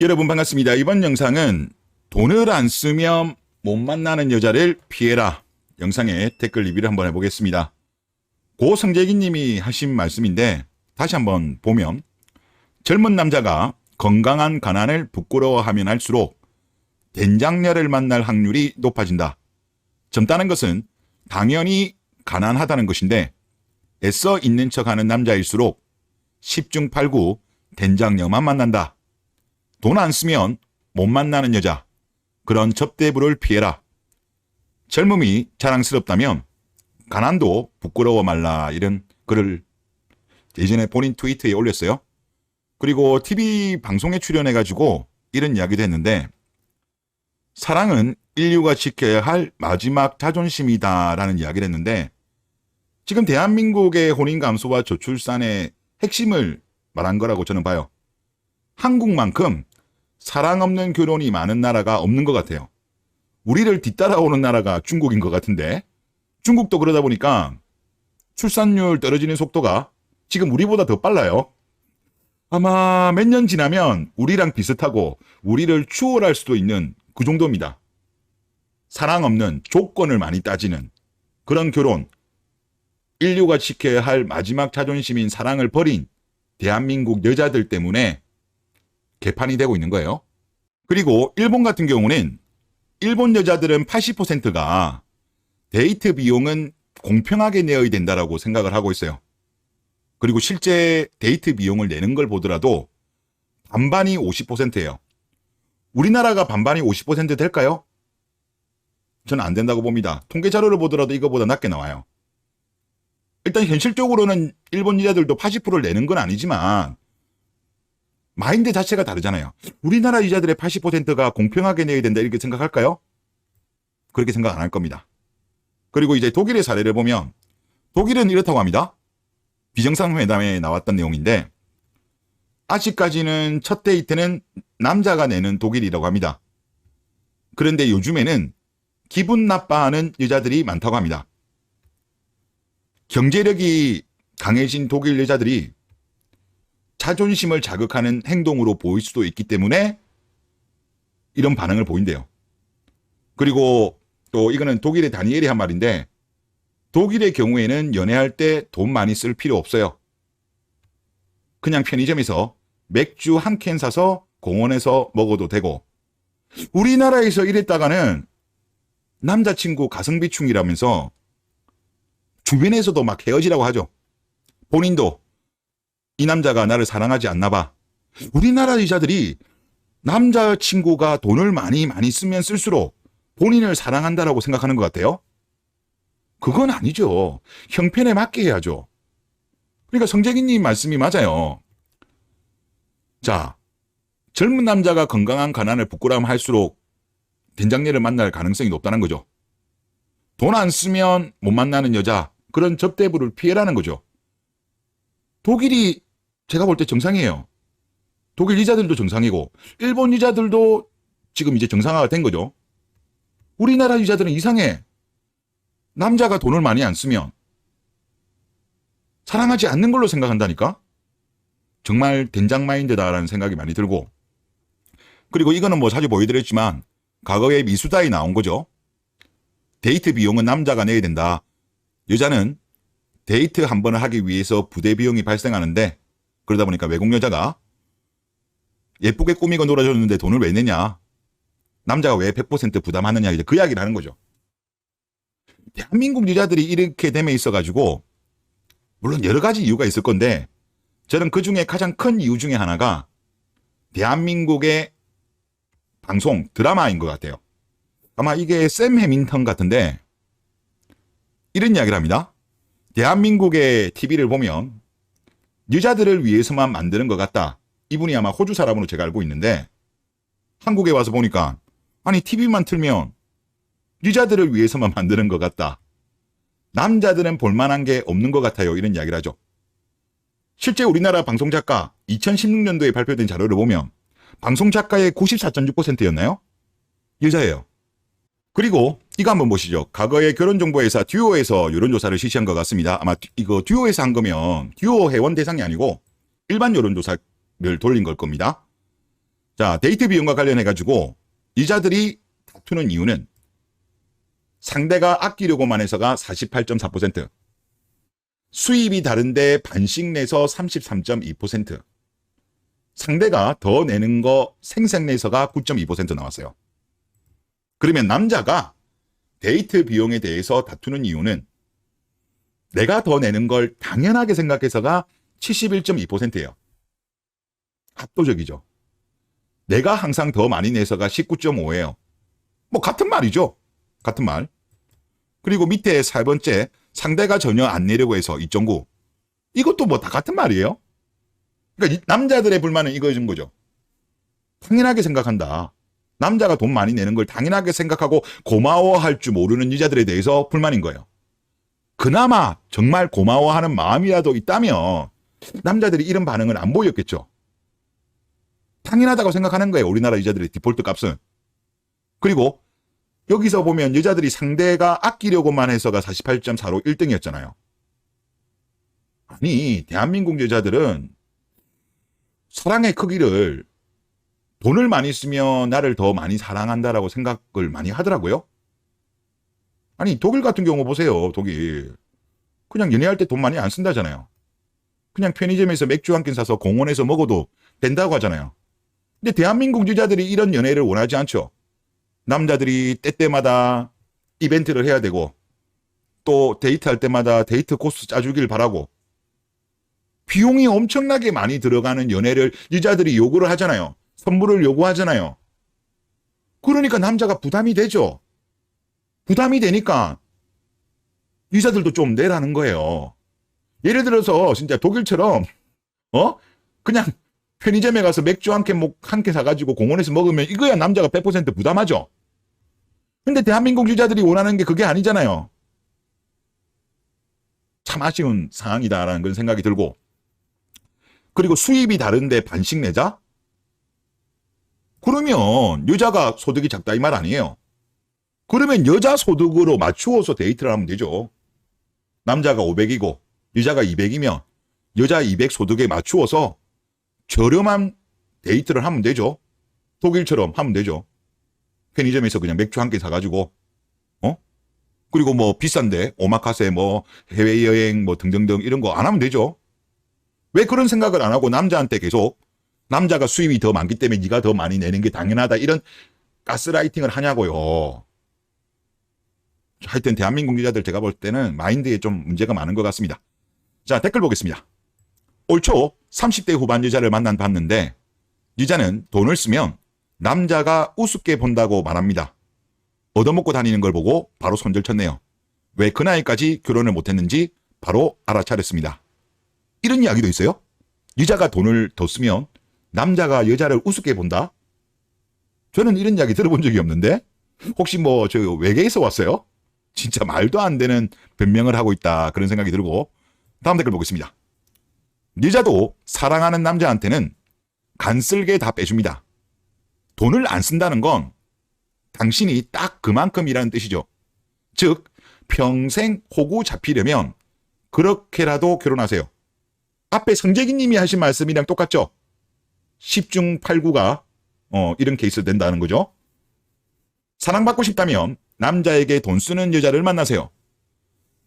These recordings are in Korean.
여러분 반갑습니다. 이번 영상은 돈을 안 쓰면 못 만나는 여자를 피해라 영상에 댓글 리뷰를 한번 해보겠습니다. 고성재기 님이 하신 말씀인데 다시 한번 보면 젊은 남자가 건강한 가난을 부끄러워하면 할수록 된장녀를 만날 확률이 높아진다. 젊다는 것은 당연히 가난하다는 것인데 애써 있는 척하는 남자일수록 10중 8구 된장녀만 만난다. 돈 안 쓰면 못 만나는 여자, 그런 접대부를 피해라. 젊음이 자랑스럽다면 가난도 부끄러워 말라, 이런 글을 예전에 본인 트위터에 올렸어요. 그리고 TV 방송에 출연해가지고 이런 이야기도 했는데, 사랑은 인류가 지켜야 할 마지막 자존심이다라는 이야기를 했는데, 지금 대한민국의 혼인감소와 저출산의 핵심을 말한 거라고 저는 봐요. 한국만큼 사랑 없는 결혼이 많은 나라가 없는 것 같아요. 우리를 뒤따라오는 나라가 중국인 것 같은데, 중국도 그러다 보니까 출산율 떨어지는 속도가 지금 우리보다 더 빨라요. 아마 몇 년 지나면 우리랑 비슷하고 우리를 추월할 수도 있는 그 정도입니다. 사랑 없는, 조건을 많이 따지는 그런 결혼, 인류가 지켜야 할 마지막 자존심인 사랑을 버린 대한민국 여자들 때문에 개판이 되고 있는 거예요. 그리고 일본 같은 경우는 일본 여자들은 80%가 데이트 비용은 공평하게 내어야 된다라고 생각을 하고 있어요. 그리고 실제 데이트 비용을 내는 걸 보더라도 반반이 50%예요. 우리나라가 반반이 50% 될까요? 저는 안 된다고 봅니다. 통계 자료를 보더라도 이거보다 낮게 나와요. 일단 현실적으로는 일본 여자들도 80%를 내는 건 아니지만 마인드 자체가 다르잖아요. 우리나라 여자들의 80%가 공평하게 내야 된다 이렇게 생각할까요? 그렇게 생각 안 할 겁니다. 그리고 이제 독일의 사례를 보면 독일은 이렇다고 합니다. 비정상회담에 나왔던 내용인데, 아직까지는 첫 데이트는 남자가 내는 독일이라고 합니다. 그런데 요즘에는 기분 나빠하는 여자들이 많다고 합니다. 경제력이 강해진 독일 여자들이 자존심을 자극하는 행동으로 보일 수도 있기 때문에 이런 반응을 보인대요. 그리고 또 이거는 독일의 다니엘이 한 말인데, 독일의 경우에는 연애할 때 돈 많이 쓸 필요 없어요. 그냥 편의점에서 맥주 한 캔 사서 공원에서 먹어도 되고, 우리나라에서 이랬다가는 남자친구 가성비충이라면서 주변에서도 막 헤어지라고 하죠. 본인도 이 남자가 나를 사랑하지 않나 봐. 우리나라 여자들이 남자친구가 돈을 많이 쓰면 쓸수록 본인을 사랑한다라고 생각하는 것 같아요. 그건 아니죠. 형편에 맞게 해야죠. 그러니까 성재기님 말씀이 맞아요. 자, 젊은 남자가 건강한 가난을 부끄러움 할수록 된장녀를 만날 가능성이 높다는 거죠. 돈 안 쓰면 못 만나는 여자, 그런 접대부를 피해라는 거죠. 독일이 제가 볼 때 정상이에요. 독일 여자들도 정상이고 일본 여자들도 지금 이제 정상화가 된 거죠. 우리나라 여자들은 이상해. 남자가 돈을 많이 안 쓰면 사랑하지 않는 걸로 생각한다니까? 정말 된장 마인드다라는 생각이 많이 들고, 그리고 이거는 뭐 자주 보여드렸지만 과거에 미수다에 나온 거죠. 데이트 비용은 남자가 내야 된다. 여자는 데이트 한 번을 하기 위해서 부대 비용이 발생하는데, 그러다 보니까 외국 여자가 예쁘게 꾸미고 놀아줬는데 돈을 왜 내냐, 남자가 왜 100% 부담하느냐, 이제 그 이야기를 하는 거죠. 대한민국 여자들이 이렇게 됨에 있어가지고 물론 여러 가지 이유가 있을 건데, 저는 그 중에 가장 큰 이유 중에 하나가 대한민국의 방송 드라마인 것 같아요. 아마 이게 샘 해밍턴 같은데 이런 이야기를 합니다. 대한민국의 TV를 보면 여자들을 위해서만 만드는 것 같다. 이분이 아마 호주 사람으로 제가 알고 있는데, 한국에 와서 보니까 아니 TV만 틀면 여자들을 위해서만 만드는 것 같다. 남자들은 볼만한 게 없는 것 같아요. 이런 이야기를 하죠. 실제 우리나라 방송작가 2016년도에 발표된 자료를 보면 방송작가의 94.6%였나요? 여자예요. 그리고 이거 한번 보시죠. 과거에 결혼정보회사 듀오에서 여론조사를 실시한 것 같습니다. 아마 이거 듀오에서 한 거면 듀오 회원 대상이 아니고 일반 여론조사를 돌린 걸 겁니다. 자, 데이트 비용과 관련해가지고 여자들이 다투는 이유는 상대가 아끼려고만 해서가 48.4%, 수입이 다른데 반씩 내서 33.2%, 상대가 더 내는 거 생색내서가 9.2% 나왔어요. 그러면 남자가 데이트 비용에 대해서 다투는 이유는 내가 더 내는 걸 당연하게 생각해서가 71.2%예요. 압도적이죠. 내가 항상 더 많이 내서가 19.5예요. 뭐 같은 말이죠. 같은 말. 그리고 밑에 4번째 상대가 전혀 안 내려고 해서 2.9. 이것도 뭐 다 같은 말이에요. 그러니까 남자들의 불만은 이거인 거죠. 당연하게 생각한다. 남자가 돈 많이 내는 걸 당연하게 생각하고 고마워할 줄 모르는 여자들에 대해서 불만인 거예요. 그나마 정말 고마워하는 마음이라도 있다면 남자들이 이런 반응을 안 보였겠죠. 당연하다고 생각하는 거예요. 우리나라 여자들의 디폴트 값은. 그리고 여기서 보면 여자들이 상대가 아끼려고만 해서가 48.4로 1등이었잖아요. 아니, 대한민국 여자들은 사랑의 크기를 돈을 많이 쓰면 나를 더 많이 사랑한다라고 생각을 많이 하더라고요. 아니, 독일 같은 경우 보세요. 독일. 그냥 연애할 때 돈 많이 안 쓴다잖아요. 그냥 편의점에서 맥주 한 캔 사서 공원에서 먹어도 된다고 하잖아요. 근데 대한민국 여자들이 이런 연애를 원하지 않죠. 남자들이 때때마다 이벤트를 해야 되고 또 데이트할 때마다 데이트 코스 짜주길 바라고 비용이 엄청나게 많이 들어가는 연애를 여자들이 요구를 하잖아요. 선물을 요구하잖아요. 그러니까 남자가 부담이 되죠. 부담이 되니까 여자들도 좀 내라는 거예요. 예를 들어서 진짜 독일처럼 그냥 편의점에 가서 맥주 한 캔 사가지고 공원에서 먹으면 이거야 남자가 100% 부담하죠. 근데 대한민국 여자들이 원하는 게 그게 아니잖아요. 참 아쉬운 상황이다라는 그런 생각이 들고, 그리고 수입이 다른데 반씩 내자? 그러면 여자가 소득이 작다 이 말 아니에요. 그러면 여자 소득으로 맞추어서 데이트를 하면 되죠. 남자가 500이고 여자가 200이면 여자 200 소득에 맞추어서 저렴한 데이트를 하면 되죠. 독일처럼 하면 되죠. 편의점에서 그냥 맥주 한 캔 사가지고, 그리고 뭐 비싼데 오마카세 뭐 해외여행 뭐 등등등 이런 거 안 하면 되죠. 왜 그런 생각을 안 하고 남자한테 계속 남자가 수입이 더 많기 때문에 네가 더 많이 내는 게 당연하다 이런 가스라이팅을 하냐고요. 하여튼 대한민국 여자들 제가 볼 때는 마인드에 좀 문제가 많은 것 같습니다. 자, 댓글 보겠습니다. 올 초 30대 후반 여자를 만나봤는데 여자는 돈을 쓰면 남자가 우습게 본다고 말합니다. 얻어먹고 다니는 걸 보고 바로 손절쳤네요. 왜 그 나이까지 결혼을 못했는지 바로 알아차렸습니다. 이런 이야기도 있어요. 여자가 돈을 더 쓰면 남자가 여자를 우습게 본다? 저는 이런 이야기 들어본 적이 없는데 혹시 뭐 저 외계에서 왔어요? 진짜 말도 안 되는 변명을 하고 있다 그런 생각이 들고, 다음 댓글 보겠습니다. 여자도 사랑하는 남자한테는 간쓸게 다 빼줍니다. 돈을 안 쓴다는 건 당신이 딱 그만큼이라는 뜻이죠. 즉 평생 호구 잡히려면 그렇게라도 결혼하세요. 앞에 성재기 님이 하신 말씀이랑 똑같죠. 10중 8구가 이런 케이스 된다는 거죠. 사랑받고 싶다면 남자에게 돈 쓰는 여자를 만나세요.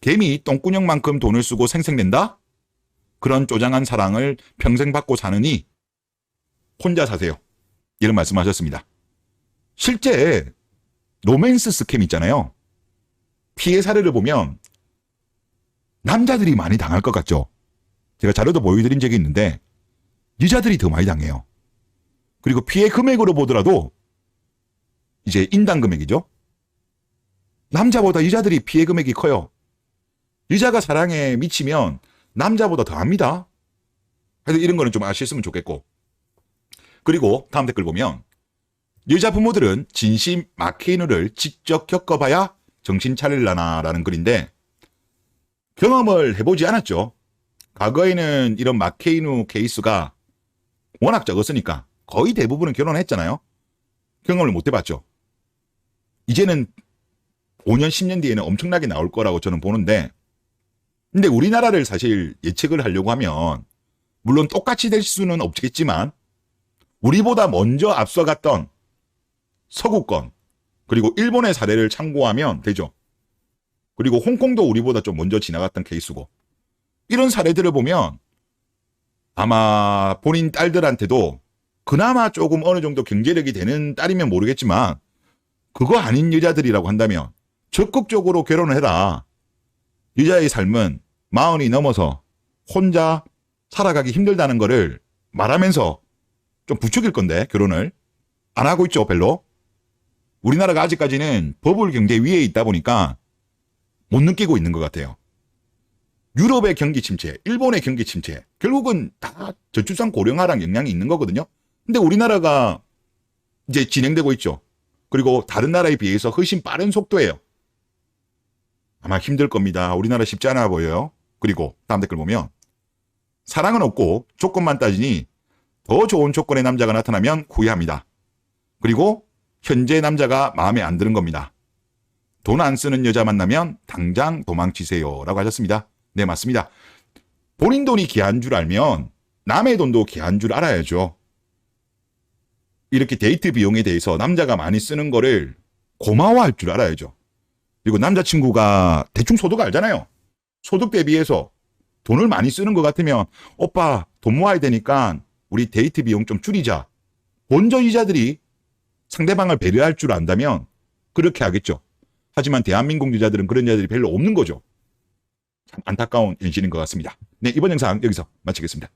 개미 똥구녕만큼 돈을 쓰고 생색낸다? 그런 쪼장한 사랑을 평생 받고 사느니 혼자 사세요. 이런 말씀하셨습니다. 실제 로맨스 스캠 있잖아요. 피해 사례를 보면 남자들이 많이 당할 것 같죠. 제가 자료도 보여드린 적이 있는데 여자들이 더 많이 당해요. 그리고 피해 금액으로 보더라도 이제 인당 금액이죠. 남자보다 여자들이 피해 금액이 커요. 여자가 사랑에 미치면 남자보다 더 합니다. 그래서 이런 거는 좀 아셨으면 좋겠고, 그리고 다음 댓글 보면 여자 부모들은 진심 마케이누를 직접 겪어봐야 정신 차릴라나라는 글인데 경험을 해보지 않았죠. 과거에는 이런 마케이누 케이스가 워낙 적었으니까 거의 대부분은 결혼했잖아요. 경험을 못 해봤죠. 이제는 5년, 10년 뒤에는 엄청나게 나올 거라고 저는 보는데, 근데 우리나라를 사실 예측을 하려고 하면 물론 똑같이 될 수는 없겠지만 우리보다 먼저 앞서갔던 서구권 그리고 일본의 사례를 참고하면 되죠. 그리고 홍콩도 우리보다 좀 먼저 지나갔던 케이스고 이런 사례들을 보면 아마 본인 딸들한테도 그나마 조금 어느 정도 경제력이 되는 딸이면 모르겠지만 그거 아닌 여자들이라고 한다면 적극적으로 결혼을 해라. 여자의 삶은 40이 넘어서 혼자 살아가기 힘들다는 거를 말하면서 좀 부추길 건데 결혼을 안 하고 있죠. 별로. 우리나라가 아직까지는 버블 경제 위에 있다 보니까 못 느끼고 있는 것 같아요. 유럽의 경기 침체, 일본의 경기 침체 결국은 다 저출산 고령화랑 영향이 있는 거거든요. 근데 우리나라가 이제 진행되고 있죠. 그리고 다른 나라에 비해서 훨씬 빠른 속도예요. 아마 힘들 겁니다. 우리나라 쉽지 않아 보여요. 그리고 다음 댓글 보면 사랑은 없고 조건만 따지니 더 좋은 조건의 남자가 나타나면 후회합니다. 그리고 현재 남자가 마음에 안 드는 겁니다. 돈 안 쓰는 여자 만나면 당장 도망치세요 라고 하셨습니다. 네, 맞습니다. 본인 돈이 귀한 줄 알면 남의 돈도 귀한 줄 알아야죠. 이렇게 데이트 비용에 대해서 남자가 많이 쓰는 거를 고마워할 줄 알아야죠. 그리고 남자친구가 대충 소득 알잖아요. 소득 대비해서 돈을 많이 쓰는 것 같으면 오빠 돈 모아야 되니까 우리 데이트 비용 좀 줄이자. 먼저 여자들이 상대방을 배려할 줄 안다면 그렇게 하겠죠. 하지만 대한민국 여자들은 그런 여자들이 별로 없는 거죠. 참 안타까운 현실인 것 같습니다. 네, 이번 영상 여기서 마치겠습니다.